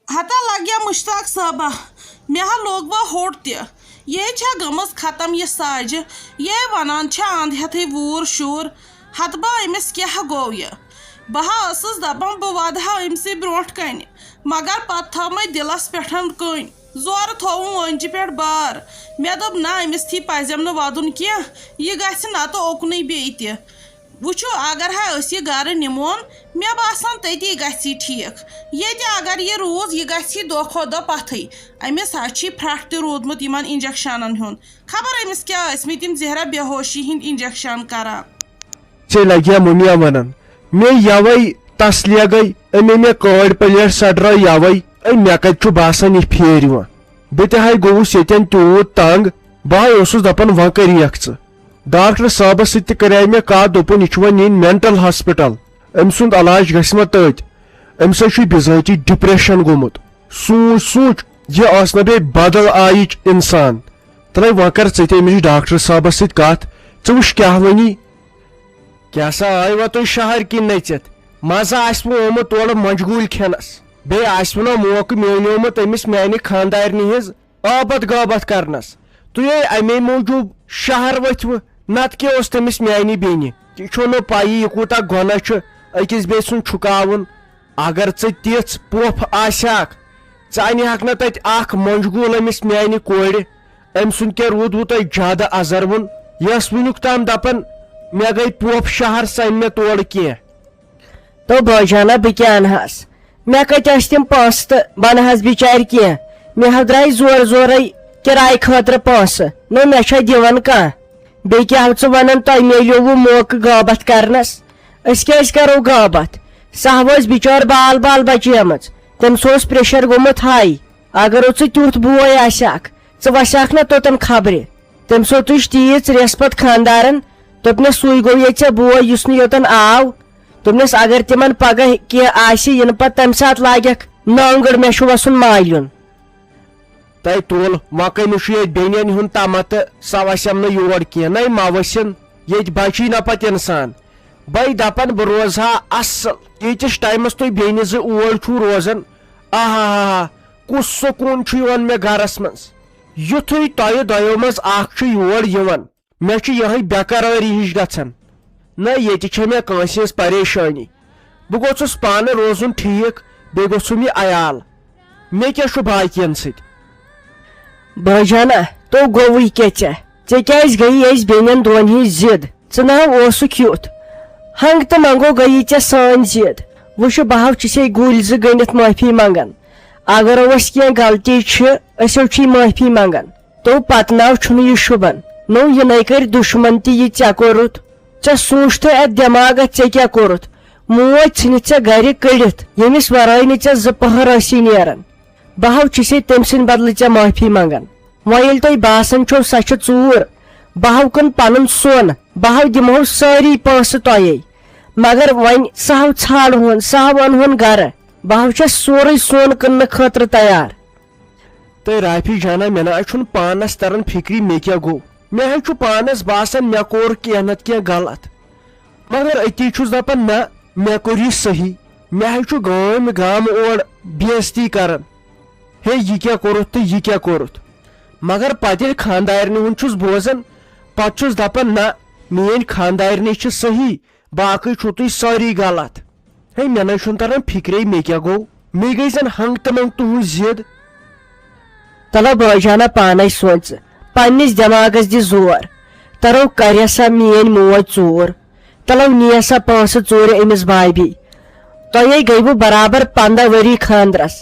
ہتا لگیا مشتاق صٲبا مےٚ ہا لوگ وۄنۍ ہوٚٹ تہِ یہ چھا گٔمٕژ ختم یہ ساجہِ یہ ونان چھِ انٛد ہٮ۪تھٕے ووٗر شوٗر ہتہٕ با أمِس کیٛاہ گوٚو یہِ بہٕ ہا ٲسٕس دپان بہٕ ودٕ ہا أمسٕے برونٛٹھ کنہِ مگر پتہٕ تھٲو مےٚ دِلس پٮ۪ٹھ کٔنۍ زورٕ تھووُم وٲنجہِ پٮ۪ٹھ بار مےٚ دوٚپ نہ أمِس تھی پزٮ۪م نہٕ ودُن کینٛہہ یہِ گژھِ نتہٕ اوکنُے بیٚیہِ تہِ وٕچھو اگر ہا أسۍ یہِ گرٕ نِمون مےٚ باسان تٔتی گژھِ یہِ ٹھیٖک ییٚتہِ اگر یہِ روٗز یہِ گژھِ دۄہ کھۄتہٕ دۄہ پتھٕے أمِس حظ چھِ پھرٛٹھ تہِ روٗدمُت یِمن انجکشنن ہُنٛد خبر أمِس کیٛاہ ٲسۍمٕتۍ یِم زہرا بے ہوشی ہِنٛدۍ انجکشن کران ژےٚ لگیا مٔمیا ونان مےٚ یوے تسلیہ گٔے أمۍ مےٚ کٲڑۍ پلیٹ سٹرٲے یوے مےٚ کتہِ چھُ باسان یہِ پھیرِ وۄنۍ بہٕ تہِ ہاے گوٚوُس ییٚتٮ۪ن تیوٗت تنگ بہٕ ہاے اوسُس دپان وۄنۍ کریکھ ژٕ ڈاکٹر صٲبس سۭتۍ تہِ کرے مےٚ کتھ دوٚپُن یہِ چھُ وۄنۍ نِنۍ مینٹل ہاسپٹل أمۍ سُنٛد علاج گژھِ وۄنۍ تٔتۍ أمِس حظ چھُ بِذٲتی ڈپریشن گوٚمُت سوٗنچ یہِ ٲس نہٕ بیٚیہِ بدل آیِچ انسان ترے وۄنۍ کر ژٕ تہِ أمِس ڈاکٹر صٲبس سۭتۍ کتھ ژٕ وٕچھ کیٛاہ ونی کیٛاہ سا آیہِ وۄنۍ تُہۍ شہر کِنۍ نٔژِتھ مزٕ آسوٕ آمُت تورٕ منجگوٗلۍ کھٮ۪نس بیٚیہِ آسوٕ نا موقعہٕ میلیومُت أمِس میانہِ خانٛدارنہِ ہِنٛز آبت غابت کرنس تُہۍ ہے امے موٗجوٗب شہر ؤتھوٕ نتہٕ کیٛاہ اوس تٔمِس میانہِ بیٚنہِ یہِ چھُ نہٕ پایی یہِ کوٗتاہ گۄناہ چھُ أکِس بیٚیہِ سُنٛد چھُکاوُن اگر ژٕ تِژھ پوپھ آسہَکھ ژٕ انہَکھ نہٕ تتہِ اکھ منجگوٗل أمِس میانہِ کورِ أمۍ سُنٛد کیٛاہ روٗدوٕ تۄہہِ زیادٕ ازروُن یہِ ٲس وُنیُک تام دپان مےٚ گٔے پوپھ شہر سہ أنۍ مےٚ تورٕ کینٛہہ تو بٲجانا بہٕ کیٛاہ انہَس مےٚ کتہِ ٲسۍ تِم پونٛسہٕ تہٕ بہٕ انہَس بِچارِ کینٛہہ مےٚ حظ درٛاے زورٕ زورے کِراے خٲطرٕ پونٛسہٕ نہ مےٚ چھا دِوان کانٛہہ بیٚیہِ کیٛاہ ژٕ ونان تۄہہِ میلیووُ موقعہٕ غٲبت کرنس أسۍ کیٛازِ کرو غٲبت سۄ ٲس بِچٲر بال بال بچیمٕژ تٔمِس اوس پریشر گوٚمُت ہاے اگر ژٕ تیُتھ بوے آسہَکھ ژٕ وسہَکھ نا توٚتن خبرِ تٔمِس اوتُش تیٖژ ریس پتہٕ خانٛدارن دوٚپنس سُے گوٚو ییٚتہِ ژےٚ بوے یُس نہٕ یوٚتن آو دوٚپنس اگر تِمن پگہہ کینٛہہ آسہِ یِنہٕ پتہٕ تمہِ ساتہٕ لاگکھ نانگٕڑ مےٚ چھُ وسُن مالِیُن تۄہہِ تُل وۄنۍ کٔمِس چھُ ییٚتہِ بیٚنٮ۪ن ہُنٛد تمہ تہٕ سۄ وسٮ۪م نہٕ یور کینٛہہ نَے ما ؤسِن ییٚتہِ بچی نا پتہٕ انسان بے دپان بہٕ روزٕ ہا اصل ییٖتِس ٹایمس تُہۍ بیٚنہِ زٕ اور چھُو روزان آہا کُس سکوٗن چھُ یِوان مےٚ گرس منٛز یُتھُے تۄہہِ دۄیو منٛز اکھ چھُ یور یِوان مےٚ چھُ یِہٕے بےقرٲری ہِش گژھان نہ ییٚتہِ چھےٚ مےٚ کٲنٛسہِ ہٕنٛز پریشٲنی بہٕ گوٚژھُس پانہٕ روزُن ٹھیٖک بیٚیہِ گوٚژھُم یہِ عیال مےٚ کیٛاہ چھُ باقین سۭتۍ بٲجانا تو گوٚوُے کیٛاہ ژےٚ کیٛازِ گٔیی أسۍ بیٚنٮ۪ن دۄن ہِنٛز ضد ژٕ نہ اوسُکھ یُتھ ہنگ تہٕ منگو گٔیی ژےٚ سٲنۍ ضد وٕچھ بہٕ ہاو چھِسے گُلۍ زٕ گٔنڈِتھ معٲفی منگان اگر اَسہِ کینٛہہ غلطی چھِ أسۍ چھِ معٲفی منگان تو پتہٕ ناو چھُنہٕ یہِ شوٗبان نو یِنَے کٔرۍ دُشمن تہِ یہِ ژےٚ کوٚرُتھ ژےٚ سوٗنٛچتھٕ اتھ دٮ۪ماغس ژےٚ کیٛاہ کوٚرُتھ موج ژھٕنِتھ ژےٚ گرِ کٔڑِتھ ییٚمِس ورٲے نہٕ ژےٚ زٕ پٔہر ٲسی نیران بہٕ ہاو چھِسے تٔمۍ سٕنٛدِ بدلہٕ ژےٚ معٲفی منگان وۄنۍ ییٚلہِ تۄہہِ باسان چھو سۄ چھِ ژوٗر بہٕ ہاو کٕن پنُن سۄن بہٕ ہاو دِمہو سٲری پونٛسہٕ تۄہے مگر وۄنۍ سۄ ہاو ژھانڈہون سۄ ہاو انہون گرٕ بہٕ ہاو چھس سورُے سۄن کٕننہٕ خٲطرٕ تیار تہٕ رافی جانا مےٚ نہ چھُنہٕ پانس تران فکرِ مےٚ کیٛاہ گوٚو مےٚ حظ چھُ پانس باسان مےٚ کوٚر کینٛہہ نتہٕ کینٛہہ غلط مگر أتی چھُس دپان نہ مےٚ کوٚر یہِ صحیح مےٚ حظ چھُ گامہٕ اور بے عزتی کران ہے یہِ کیٛاہ کوٚرُتھ تہٕ یہِ کیٛاہ کوٚرُتھ مگر پتہٕ ییٚلہِ خانٛدارنہِ ہُنٛد چھُس بوزان پتہٕ چھُس دپان نہ میٲنۍ خانٛدارنہِ چھِ صحیح باقٕے چھُو تُہۍ سٲری غلط ہے مےٚ نہ چھُنہٕ تران فکرے مےٚ کیٛاہ گوٚو مےٚ گٔے زن ہنگ تہٕ منگ تُہنٛز ضد تلو بٲجانا پانے سونٛچ پننِس دٮ۪ماغس دِ زور ترو کرِ سا میٲنۍ موج ژوٗر تلو نِیہِ سا پونٛسہٕ ژوٗرِ أمِس بابی تۄہے گٔیوٕ برابر 15 ؤری خانٛدرس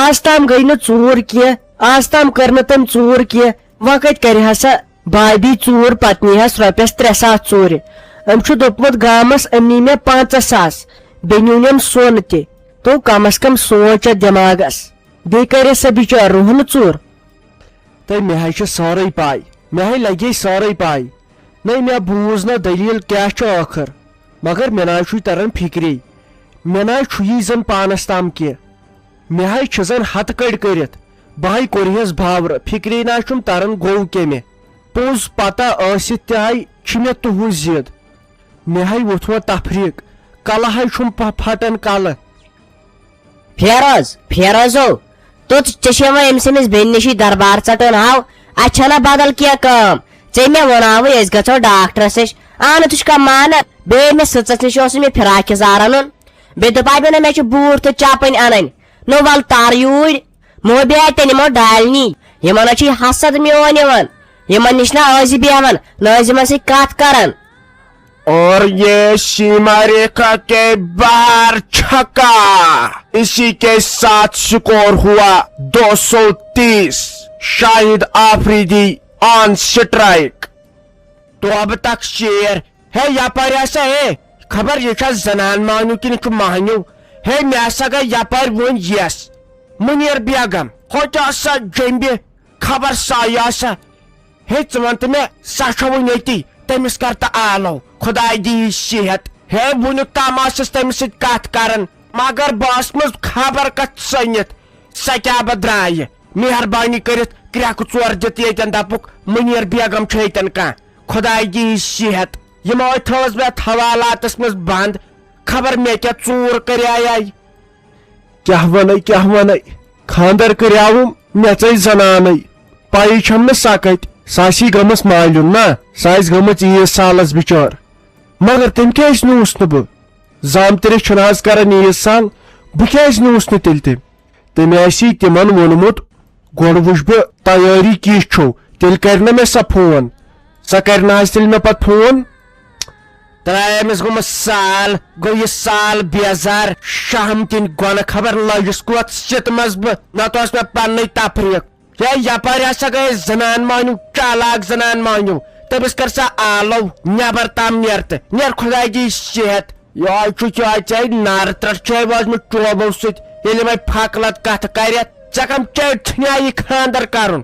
آز تام گٔے نہٕ ژوٗر کینٛہہ آز تام کٔر نہٕ تٔمۍ ژوٗر کینٛہہ وۄنۍ کتہِ کرِ ہا سا بابی ژوٗر پتہٕ نِہس رۄپیس 300 ژوٗرِ أمۍ چھُ دوٚپمُت گامس أمۍ نی مےٚ 500 ساس بیٚیہِ نیوٗنم سۄن تہِ تو کم از کم سونٛچ اتھ دٮ۪ماغس بیٚیہِ کرِ سا بِچٲر روہنہٕ ژوٗر تہٕ مےٚ حظ چھِ سٲرٕے پاے مےٚ حظ لگے سٲرٕے پاے نَے مےٚ بوٗز نہ دٔلیٖل کیٛاہ چھُ ٲخٕر مگر مےٚ نہ حظ چھُے تران فکرے مےٚ نہ حظ چھُیی زن پانس تام کینٛہہ مےٚ حظ چھِ زن ہتہٕ کٔڑۍ کٔرِتھ بہٕ حظ کوٚرہس بھاورٕ فکرے نہ چھُم تران گوٚو کیٛاہ مےٚ پوٚز پتہ ٲسِتھ تہِ حظ چھِ مےٚ تُہنٛز ضد مےٚ حظ ووٚتھ وۄنۍ تفریٖق کلہٕ حظ چھُم پھٹان کلہٕ فیروزو ژےٚ أمۍ سٕنٛدِس بیٚنہِ نِشی دربار ژٹُن ہاو اَتہِ چھَنا بدل کینٛہہ کٲم ژےٚ مےٚ ووٚناوٕے أسۍ گژھو ڈاکٹرس نِش اہنُو ژٕ چھُکھا مانان بیٚیہِ مےٚ سٕژس نِش اوسُم مےٚ فراک یزار اَنُن بیٚیہِ دوٚپاے مےٚ چھِ بوٗٹھ تہٕ چپٕنۍ اَنٕنۍ نو وَل تار یوٗرۍ موبی تہِ نِمو ڈالنی یِمن چھُے حسد میون یِوان یِمن نِش نہ ٲسۍ بیٚہوان نہ ٲسۍ یِمن سۭتۍ کتھ کران اور یہ سیما ریکھا کے باہر چھکا اسی کے ساتھ سکور ہوا 230 شاہد آفریدی آن سٹرائک تو اب تک شیر ہے یپر ہسا ہے خبر یہ زنان مانو کن مہنیو ہے مے ہسا گئی یپر ون یس منیر بیگم ہوتا سا جمبہ خبر سایہ سا ہے ثنت مے سا چھوتی تمس کر تو آلو خدا دی صحت ہے ونیک تام آسس تمس سۭتۍ کتھ کران مگر بہٕ مز خبر کتھ سنتھ سا کیا بہ درایہ مہربانی کرتھ کرٛیکہٕ ژور دِتھ ییٚتٮ۪ن دپُک منیر بیگم چھِ ییٚتٮ۪ن کانٛہہ خدا دی صحت یمو تھٲوٕس مےٚ اتھ حوالاتس منٛز بند خبر مےٚ کیٛاہ ژوٗر کریایے کیٛاہ ونے خاندر کریاوُم مےٚ ژٔج زنانے پایی چھم نہٕ سا کتہِ سا آسی گٔمٕژ مالیُن نا سا آسہِ گٔمٕژ عیٖز سالس بچار مگر تٔمۍ کیٛازِ نیوٗس نہٕ بہٕ زامترِس چھُنہٕ حظ کران عیٖز سال بہٕ کیٛازِ نیوٗس نہٕ تیٚلہِ تٔمۍ آسی تِمن ووٚنمُت گۄڈٕ وٕچھ بہٕ تیٲری کِژھ چھو تیٚلہِ کرِ نہ مےٚ سۄ فون سۄ کرِ نہ حظ تیٚلہِ مےٚ پتہٕ فون ترٛایمس گوٚمُت سال گوٚو یہِ سال بیزار شہم کِنۍ گۄنہٕ خبر لٲجِس کوت سِتمس بہٕ نتہٕ اوس مےٚ پننٕے تفریٖق ہے یپٲرۍ ہسا گٔے زنان مانیو چالاک زنان مانیو تٔمِس کر سا آلو نٮ۪بر تام نیر تہٕ نیر خۄداے دی صحت یہوے چھُ ژےٚ نارٕ ترٛٹھ چھے وٲژمٕژ چوبو سۭتۍ ییٚلہِ وۄنۍ پھکلت کتھ کرٮ۪تھ ژےٚ کم چیٚٹۍ چھُنیا یہِ خاندر کرُن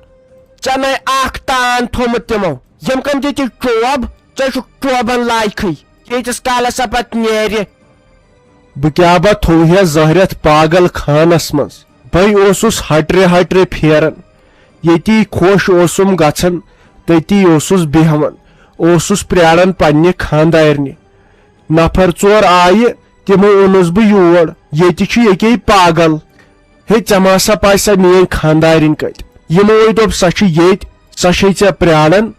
ژےٚ نے اکھ تان تھوٚمُت تِمو یِم کم دِتہِ چوب ژےٚ چھُکھ چوبن لایکھٕے ییٖتِس کالس سا پتہٕ نیرِ بہٕ کیٛاہ با تھوٚو زہرٮ۪تھ پاگل خانس منٛز بے اوسُس ہٹرِ پھیران ییٚتی خۄش اوسُم گژھان تٔتی اوسُس بیہوان اوسُس پرٛاران پننہِ خاندارنہِ نفر ژور آیہِ تِمو اوٚنُس بہٕ یور ییٚتہِ چھُ ییٚکے پاگل ہے ژےٚ ما سا پاے سا میٲنۍ خاندارِنۍ کتہِ یِموے دوٚپ سۄ چھِ ییٚتہِ سۄ چھے ژےٚ پرٛاران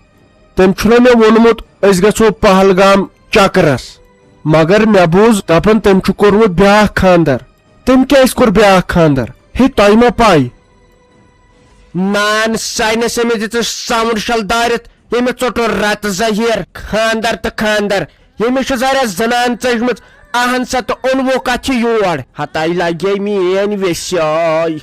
تٔمۍ چھُنہ مےٚ ووٚنمُت أسۍ گژھو پہلگام چکرس مگر مےٚ بوٗز دپان تٔمۍ چھُ کوٚرمُت بیٛاکھ خاندر تٔمۍ کیٛازِ کوٚر بیٛاکھ خاندر ہے تۄہہِ ما پاے نان ساینس أمِس دِژٕس سمر شل دٲرِتھ ییٚمِس ژوٚٹُن رتہٕ ظہیر خاندر تہٕ خاندر ییٚمِس چھُ ظاہرا زنان ژٔجمٕژ اہن سا تہٕ اوٚنوُکھ اتھ یور ہتاے لگے میٲنۍ ویساے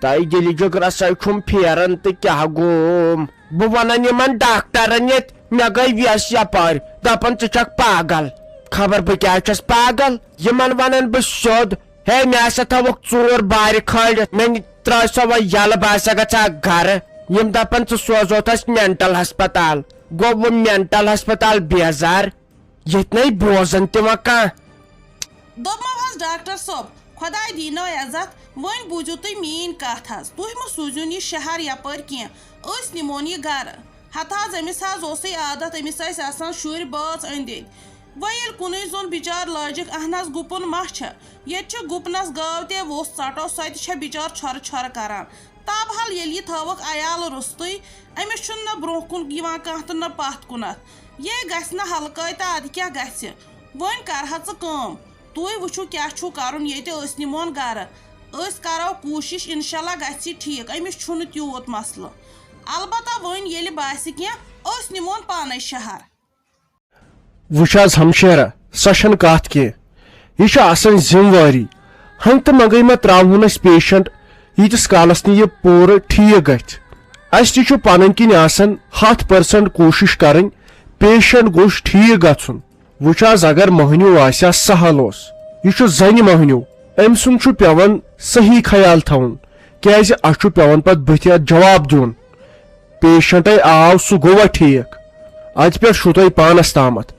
تۄہہِ دِلہِ جگرس چھُم پھیران تہٕ کیٛاہ گوٚم بہٕ ونان یِمن ڈاکٹرن ییٚتہِ مےٚ گٔے ویس یپٲرۍ دپان ژٕ چھکھ پاگل خبر بہٕ کیٛازِ چھس پاگل یِمن ونان بہٕ سیوٚد ہے مےٚ ہسا تھوُکھ ژور بارِ کھٲلِتھ مےٚ ترٛٲے سۄ وۄنۍ یلہٕ بہٕ ہسا گژھٕ گرٕ یِم دپان ژٕ سوزوتھ أسۍ مینٹل ہسپتال گوٚو وۄنۍ مینٹل ہسپتال بیزار ییٚتہِ نَے بوزان تہِ وۄنۍ کانٛہہ دوٚپمو حظ ڈاکٹر صٲب خۄداے دیٖنو عزت وۄنۍ بوٗزِو تُہۍ میٛٲنۍ کتھ حظ تُہۍ مہٕ سوٗزِوُن یہِ شہر یپٲرۍ کینٛہہ أسۍ نِمون یہِ گرٕ ہتہٕ حظ أمِس حظ اوسُے عادت أمِس ٲسۍ آسان شُرۍ بٲژ أنٛدۍ أنٛدۍ وۄنۍ ییٚلہِ کُنُے زوٚن بِچار لٲجِکھ اہن حظ گُپُن ما چھےٚ ییٚتہِ چھِ گُپنس گٲو تہِ ووٚژھ ژٹو سۄ تہِ چھےٚ بِچار چھۄرٕ چھۄرٕ کران تابحال ییٚلہِ یہِ تھٲوٕکھ عیال روٚستُے أمِس چھُنہٕ نہ برونٛہہ کُن یِوان کانٛہہ تہٕ نہ پتھ کُنتھ یے گژھِ نہٕ ہلکٲے تہٕ ادٕ کیٛاہ گژھِ وۄنۍ کرہا ژٕ کٲم تُہۍ وٕچھِو کیٛاہ چھُو کرُن ییٚتہِ أسۍ نِمون گرٕ أسۍ کرو کوٗشش انشاء اللہ گژھِ یہِ ٹھیٖک أمِس چھُنہٕ تیوٗت مسلہٕ البتہ وۄنۍ ییٚلہِ باسہِ کینٛہہ أسۍ نِمون پانے شہر وٕچھ حظ ہمشیرا سۄ چھنہٕ کتھ کینٛہہ یہِ چھُ آسان ذمہٕ وٲری ہنٛگ تہٕ منٛگے مےٚ ترٛاوہون أسۍ پیشنٹ ییٖتِس کالس نہٕ یہِ پوٗرٕ ٹھیٖک گژھِ اسہِ تہِ چھُ پنٕنۍ کِنۍ آسان 100% کوٗشش کرٕنۍ پیشنٹ گوٚژھ ٹھیٖک گژھُن وٕچھ حظ اگر مٔہنیوٗ آسہِ ہا سہل اوس یہِ چھُ زنہِ مٔہنیوٗ أمۍ سُنٛد چھُ پیوان صحیح خیال تھاوُن کیٛازِ اسہِ چھُ پیوان پتہٕ بٕتھِ اتھ جواب دیُن پیشنٹے آو سُہ گوٚوا ٹھیٖک اتہِ پٮ۪ٹھ چھُو تۄہہِ پانس تامتھ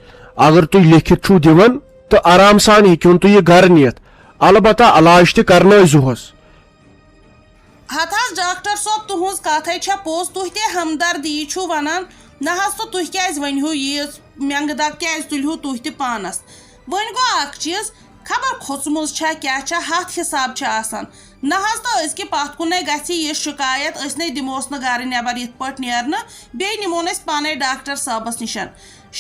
اگر تُہۍ لیکھِتھ چھُو دِوان تہٕ آرام سان ہیٚکِہون تُہۍ یہِ گرٕ نِتھ البتہ علاج تہِ کرنٲیزِہوس ہتہٕ حظ ڈاکٹر صٲب تُہنٛز کتھے چھےٚ پوٚز تُہۍ تہِ ہمدردی چھُو ونان نہ حظ تہٕ تُہۍ کیٛازِ ؤنہِو ییٖژ مینٛگہٕ دگ کیٛازِ تُلہِو تُہۍ تہِ پانس وۄنۍ گوٚو اکھ چیٖز خبر کھوژمٕژ چھا کیٛاہ چھا ہتھ حساب چھِ آسان نہ حظ تہٕ أزکہِ پتھ کُنٕے گژھِ یہِ شِکایت أسۍ نے دِموس نہٕ گرٕ نٮ۪بر یِتھ پٲٹھۍ نیرنہٕ بیٚیہِ نِمون أسۍ پانے ڈاکٹر صٲبس نِش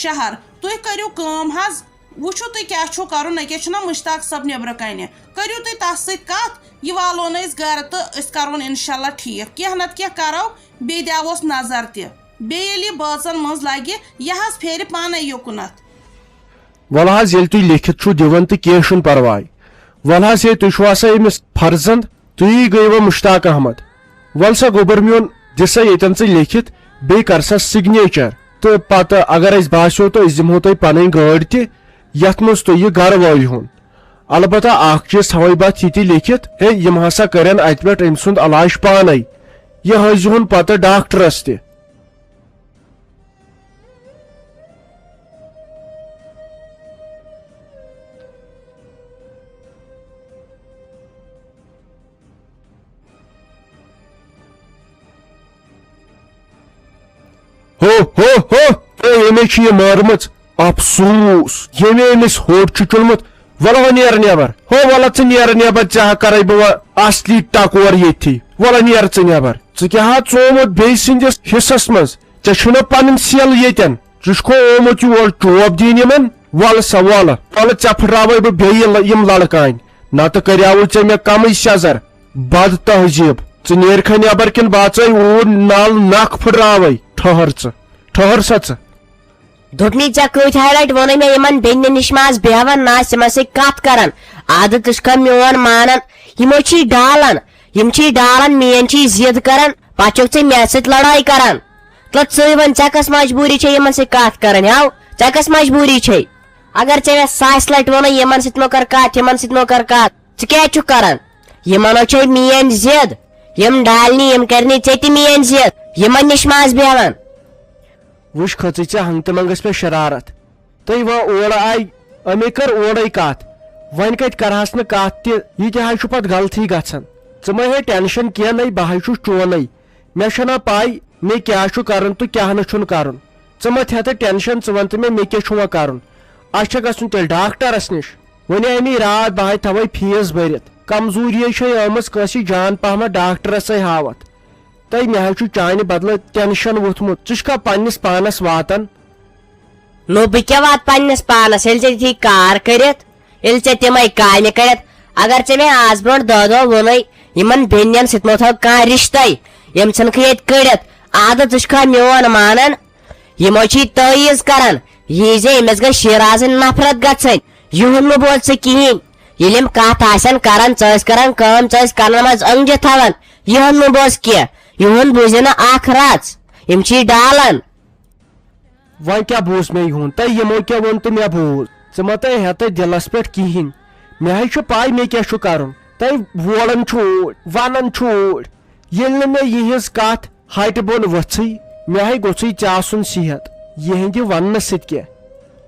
شہر تُہۍ کٔرِو کٲم حظ وٕچھِو تُہۍ کیٛاہ چھُو کرُن أکیٛاہ چھُنہ مشتاق صٲب نیٚبرٕ کنہِ کٔرِو تُہۍ تس سۭتۍ کتھ یہِ والون أسۍ گرٕ تہٕ أسۍ کرون انشاءاللہ ٹھیٖک کینٛہہ نتہٕ کینٛہہ کرو بیٚیہِ دِموس نظر تہِ بیٚیہِ ییٚلہِ یہِ بٲژن منٛز لگہِ یہِ حظ پھیرِ پانے یوکُنتھ ول حظ ییٚلہِ تُہۍ لیکھِتھ چھُو دِوان تہٕ کینٛہہ چھُنہٕ پرواے ول حظ ہے تُہۍ چھُو آسان أمِس فرزند تُہی گٔیوا مشتاق احمد ول سا گوبر میون دِ سا ییٚتٮ۪ن ژٕ لیکھِتھ بیٚیہِ کر سا سِگنیچر تہٕ پتہٕ اگر اَسہِ باسیو تہٕ أسۍ دِمہو تۄہہِ پنٕنۍ گٲڑۍ تہِ یتھ منٛز تُہۍ یہِ گرٕ وٲلۍہُن البتہ اکھ چیٖز تھاوے بہٕ یہِ تہِ لیکھِتھ ہے یِم ہسا کرن اتہِ پٮ۪ٹھ أمۍ سُنٛد علاج پانے یہِ ہٲیزِہون پتہٕ ڈاکٹرس تہِ ییٚمے چھِ یہِ مٲرمٕژ افسوٗس ییٚمے أمِس ہوٚٹ چھُ چُلمُت وَلہٕ وۄنۍ نیرٕ نٮ۪بر وَلہٕ ژٕ نیرٕ نٮ۪بر ژےٚ ہا کرے بہٕ وۄنۍ اصلی ٹکور ییٚتھی وَلہٕ نیرٕ ژٕ نٮ۪بر ژٕ کیٛاہ ہا ژومُت بیٚیہِ سٕنٛدِس حصس منٛز ژےٚ چھُنہ پنٕنۍ سیل ییٚتٮ۪ن ژٕ چھُکھ آمُت یور چوب دِنۍ یِمن وَلہٕ سا وَلہٕ ژےٚ پھٕٹراوے بہٕ بیٚیہِ یِم لڑکانہِ نتہٕ کریاوُے ژےٚ مےٚ کمٕے سیزر بد تہذیٖب ژٕ نیرکھا نٮ۪بر کِنہٕ بہٕ ژٕے اوٗرۍ نل نکھ پھٕٹراوے ٹھہر سا ژٕ دوٚپنی ژےٚ کۭتۍ لٹہِ ووٚنُے مےٚ یِمن بیٚنہِ نِش ما آسہٕ بیٚہوان نہ آسہِ یِمن سۭتۍ کتھ کران ادٕ ژٕ چھُکھا میون مانان یِمو چھی ڈالان یِم چھی ڈالان میٲنۍ چھی ضد کران پتہٕ چھُکھ ژٕ مےٚ سۭتۍ لڑٲے کران تہٕ ژٕے وۄنۍ ژےٚ کۄس مجبوٗری چھے یِمن سۭتۍ کتھ کرٕنۍ ہو ژےٚ کۄس مجبوٗری چھے اگر ژےٚ مےٚ 1,000 لٹہِ ووٚنُے یِمن سۭتۍ مہ کر کتھ یِمن سۭتۍ مہ کر کتھ ژٕ کیٛازِ چھُکھ کران یِمنو چھے میٲنۍ ضد یِم ڈالنی یِم کرنی ژےٚ تہِ میٲنۍ ضد یِمن نِش ما آسہٕ بیٚہوان وٕچھ کھٔژٕے ژےٚ ہنگتہٕ منٛگس مےٚ شرارت تُہۍ وۄنۍ اورٕ آیہِ امی کٔر اورے کتھ وۄنۍ کتہِ کرہس نہٕ کتھ تہِ یہِ تہِ حظ چھُ پتہٕ غلطی گژھان ژٕ مہ ہے ٹینشن کینٛہہ نَے بہٕ حظ چھُس چونٕے مےٚ چھنہ پاے مےٚ کیٛاہ چھُ کرُن تہٕ کیٛاہ نہٕ چھُنہٕ کرُن ژٕ مہ ہٮ۪تہٕ ٹینشن ژٕ ون تہٕ مےٚ کیٛاہ چھُ وۄنۍ کرُن اسہِ چھُ گژھُن تیٚلہِ ڈاکٹرس نِش وۄنۍ امی راتھ بہٕ حظ تھوے فیٖس بٔرِتھ کمزوٗری چھے آمٕژ کٲنٛسہِ جان پہمتھ ڈاکٹرسے ہاوتھ تہٕ مےٚ حظ چھُ چانہِ بدلہٕ ٹینشن ووٚتھمُت ژٕ چھُکھا پننس پانس واتان نو بہٕ کیٛاہ واتہٕ پننس پانس ییٚلہِ ژےٚ تِتھی کار کٔرِتھ ییٚلہِ ژےٚ تِمے کامہِ کٔرِتھ اگر ژےٚ مےٚ آز برونٛٹھ 2 دۄہ ووٚنُے یِمن بیٚنٮ۪ن سۭتۍ مہ تھاو کانٛہہ رشتے یِم ژھٕنکھٕ ییٚتہِ کٔڑِتھ ادٕ ژٕ چھُکھا میون مانان یِمو چھی تٲیٖز کران یہِ زِ أمِس گژھِ شیرازٕنۍ نفرت گژھٕنۍ یِہُنٛد مہ بوز ژٕ کِہینۍ ییٚلہِ یِم کتھ آسن کران ژٕ ٲسۍ کران کٲم ژٕ ٲسۍ کنن منٛز أنٛگجہِ تھاوان یِہُنٛد مہ بوز کینٛہہ یِہُنٛد بوٗزِ نہٕ اکھ رژھ یِم چھی ڈالان وۄنۍ کیٛاہ بوٗز مےٚ یِہُنٛد تۄہہِ یِمو کیٛاہ ووٚن تہٕ مےٚ بوٗز ژٕ مہ تۄہہِ ہٮ۪تہٕ دِلس پٮ۪ٹھ کِہینۍ مےٚ حظ چھُ پاے مےٚ کیٛاہ چھُ کرُن تۄہہِ وولان چھُ اوٗرۍ ونان چھُ اوٗرۍ ییٚلہِ نہٕ مےٚ یِہِنٛز کتھ ہٹہِ بۄن ؤژھٕے مےٚ ہے گوٚژھُے ژےٚ آسُن صحت یِہنٛدِ وننہٕ سۭتۍ کیٛاہ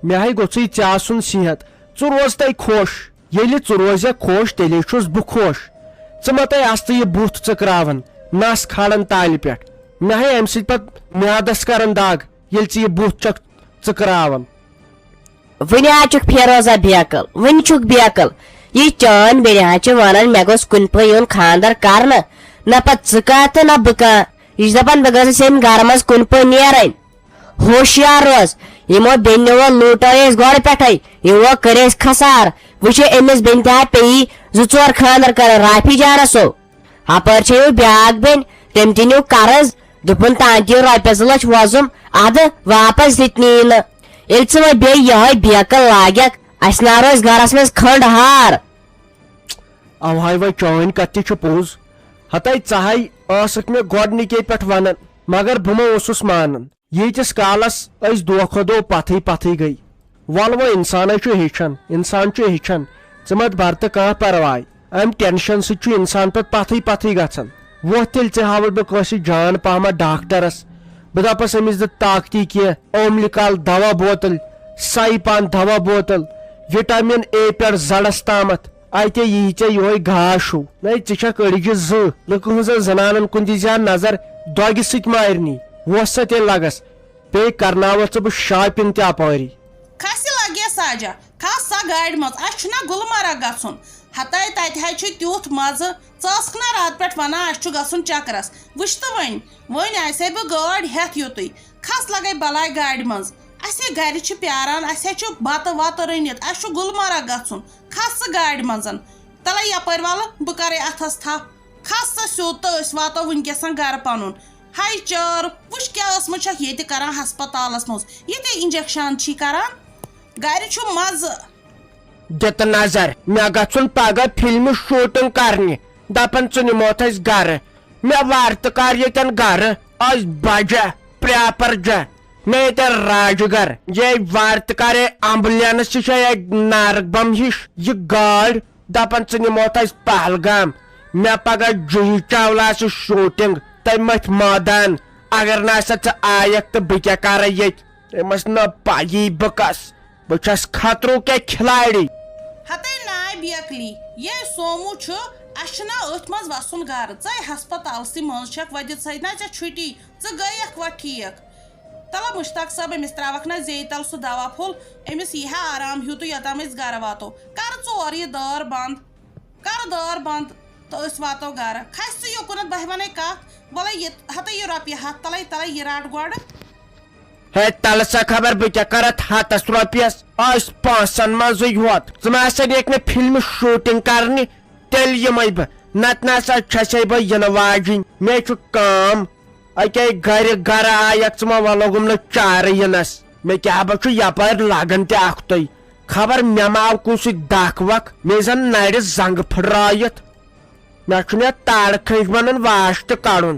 مےٚ ہے گوٚژھُے ژےٚ آسُن صحت ژٕ روز تۄہہِ خۄش ییٚلہِ ژٕ روزکھ خۄش تیٚلے چھُس بہٕ خۄش ژٕ مہ تۄہہِ آستہٕ یہِ بُتھ ژٕکراوان نس کھالان تالہِ پٮ۪ٹھ مےٚ ہے امہِ سۭتۍ پتہٕ میادس کران دگ ییٚلہِ ژٕ یہِ بُتھ چھکھ ژٕکراوان وُنہِ حظ چھُکھ فیروزا بیکل وُنہِ چھُکھ بیکل یہِ چٲنۍ بیٚنہِ حظ چھِ ونان مےٚ گوٚژھ کُنہِ پٲٹھۍ یُن خاندر کرنہٕ نہ پتہٕ ژٕ کانٛہہ تہٕ نہ بہٕ کانٛہہ یہِ چھِ دپان بہٕ گٔژھٕس ییٚمہِ گرٕ منٛز کُنہِ پٲٹھۍ نیرٕنۍ ہوشیار روز یِمو بیٚنیو لوٗٹٲے أسۍ گۄڈٕ پٮ۪ٹھے یِمو کٔرۍ أسۍ کھسار وٕچھ أمِس بیٚنہِ تہِ ہا پیٚیی 2-4 خاندر کران رافی جانسو ہپٲرۍ چھِ بیاکھ بیٚنہِ تٔمۍ تہِ نیوٗ قرض دوٚپُن تانۍ دِیِو رۄپیس 2 لچھ وۄزُم ادٕ واپس دِتۍ نی نہٕ ییٚلہِ ژٕ وۄنۍ بیٚیہِ یِہوے بیکل لاگکھ اسہِ نارو أسۍ گرس منٛز کھنٛڈ ہار اوہاے وۄنۍ چٲنۍ کتھ تہِ چھُ پوٚز ہتے ژٕ ٲسکھ مےٚ گۄڈنِکے پٮ۪ٹھ ونان مگر بہٕ مہ اوسُس مانان ییٖتِس کالس أسۍ دۄہ کھۄتہٕ دۄہ پتھٕے گٔے ول وۄنۍ انسانے چھُ ہیٚچھان ژٕ مت بر تہٕ کانٛہہ پرواے امہِ ٹینشن سۭتۍ چھُ انسان پتہٕ پتھٕے گژھان وۄتھ تیٚلہِ ژےٚ ہاوَے بہٕ کٲنٛسہِ جان پہمتھ ڈاکٹرس بہٕ دپس أمِس دِ طاقتی کینٛہہ اوملِکال دوا بوتل سایپان دوا بوتل وٹامن اے پٮ۪ٹھ زڈس تامتھ اتہِ یی ژےٚ یِہوے گاش ہیوٗ نَے ژٕ چھکھ أڑجہِ زٕ لُکہٕ ہٕنٛزن زنانن کُن دِزِ ہا نظر دۄگہِ سۭتۍ مارنی وۄتھ سا تیٚلہِ لگس بیٚیہِ کرناوتھ ژٕ بہٕ شاپِنگ تہِ اپٲری کھسہِ لگہِ ساجا کھس سا گاڑِ منٛز اَسہِ چھُنا گُلمرگ گژھُن ہتاے تتہِ حظ چھُ تیُتھ مزٕ ژٕ ٲسکھ نا راتہٕ پٮ۪ٹھ ونان اَسہِ چھُ گژھُن چکرس وٕچھ تہٕ وۄنۍ آسے بہٕ گٲڑۍ ہٮ۪تھ یُتُے کھس لگے بلاے گاڑِ منٛز اَسے گرِ چھِ پیاران اَسے چھُ بتہٕ وتہٕ رٔنِتھ اَسہِ چھُ گُلمرگ گژھُن کھس ژٕ گاڑِ منٛز تلے یپٲرۍ ولہٕ بہٕ کرے اتھس تھپھ کھس ژٕ سیوٚد تہٕ أسۍ واتو وٕنکیٚس گرٕ پنُن ہاے چار وٕچھ کیٛاہ ٲسمٕژ چھکھ ییٚتہِ کران ہسپتالس منٛز ییٚتہِ انجکشن چھی کران گرِ چھُ مزٕ دِت نظر مےٚ گژھُن پگہہ فِلمہِ شوٗٹنگ کرنہِ دپان ژٕ نِموتھ أسۍ گرٕ مےٚ وارتہٕ کر ییٚتٮ۪ن گرٕ ٲسۍ بجہ پرٛاپر جہ مےٚ ییٚتٮ۪ن راج گر یہ وارتہٕ کرے ایمبولینس چھِ ییٚتہِ نارگ بم ہِش یہِ گاڑ دپان ژٕ نِموتھ أسۍ پہلگام مےٚ پگہہ جوہی چاولہ سۭتۍ شوٗٹنگ تٔمۍ متھِ مٲدان اگر نہٕ ہسا ژٕ آیکھ تہٕ بہٕ کیٛاہ کرٕ ییٚتہِ تٔمۍ ٲس نہٕ پایی بہٕ کس بہٕ چھس خطرو کے کھلاڑی ہتے ناے بیکلی یہ سومو چھُ اَسہِ چھُنا أتھۍ منٛز وسُن گرٕ ژے ہسپتالسٕے منٛز چھکھ ودِتھ نا ژےٚ چھُٹی ژٕ گٔیکھ وۄنۍ ٹھیٖک تلہ مشتاق صٲب أمِس تراوکھ نا زیٚیہِ تل سُہ دوا پھوٚل أمِس یی ہا آرام ہیوٗ تہٕ یوٚتام أسۍ گرٕ واتو کر ژور یہِ دٲر بنٛد کر دٲر بنٛد تہٕ أسۍ واتو گرٕ کھس ژٕ یوکُنتھ بہٕ ونے کتھ وَلے یہِ ہتے یہِ رۄپیہِ ہتھ تلے تلے یہِ رٹ گۄڈٕ ہے تل سا خبر بہٕ کیٛاہ کرتھ ہتس رۄپیس ٲسۍ پانٛژن منٛزٕے یوت ژٕ ما ہسا نِکھ مےٚ فِلمہِ شوٗٹنگ کرنہِ تیٚلہِ یِمے بہٕ نتہٕ نسا چھسے بہٕ یِنہٕ واجِنۍ مےٚ چھُ کٲم اکے گرِ گرٕ آیکھ ژٕ ما ولوگُم نہٕ چارٕ یِنس مےٚ کیٛاہ بہٕ چھُ یپٲرۍ لگان تہِ اکھتُے خبر مےٚ ما آو کُنہِ سۭتۍ دکھ وکھ مےٚ زن نرِ زنٛگہٕ پھٕٹرٲیِتھ مےٚ چھُنہٕ یتھ تارٕ کھٔنٛجۍ بنان واش تہِ کڑُن